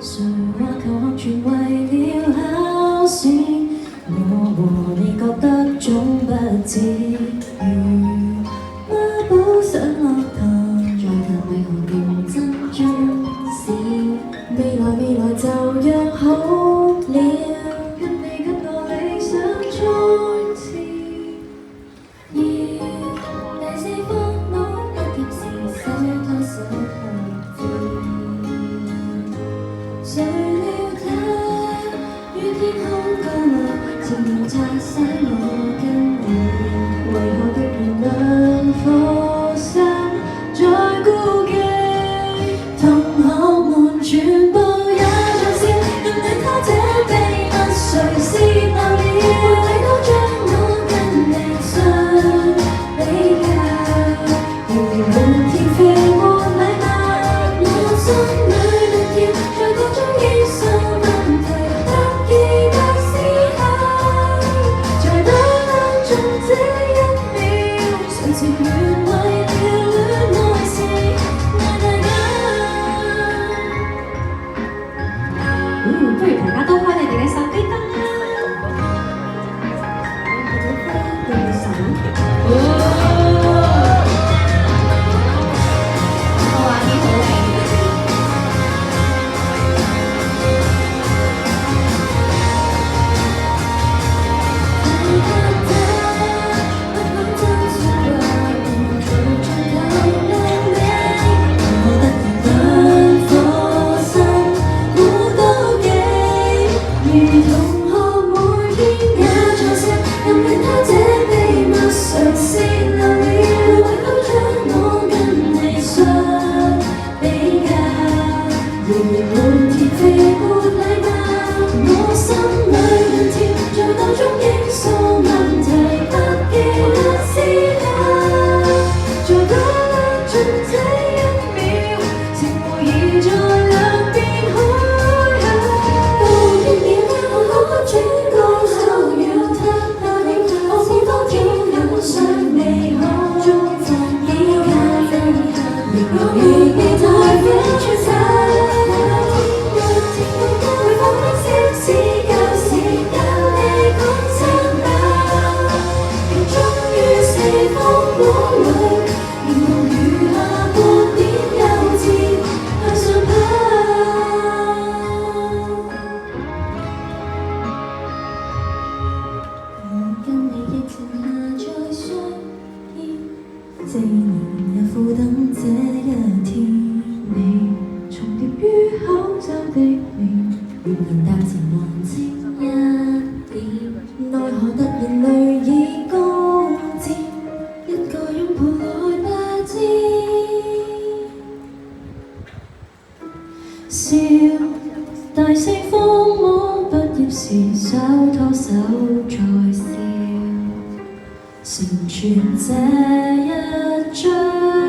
誰話求學全為了考試？我和你覺得總不至於。媽寶上樂堂，再談為何認真重視？未來就約好了，跟你跟我理想再次。而第四科目畢業時手拖手拍照，誰料他於天空降落，漸漸拆散我跟你。為何突然兩顆心在顧忌？同學們全部也在笑，任憑他這秘密誰泄漏了，每位都將我跟你相比較，遙遙滿天飛沒禮貌，我心裏亂跳，在各種憶訴問題不記得思考，在多當中這一秒，誰情願為了戀愛時愛大家。不如大家都開你哋嘅手機燈啦！對手。我話啲好靚嘅。4年也苦等這一天，你重疊於口罩的臉，願能達成忘情一點，奈何突然淚已高漲，一個擁抱來吧知。笑第四科目畢業時手拖手再笑，成全這一張。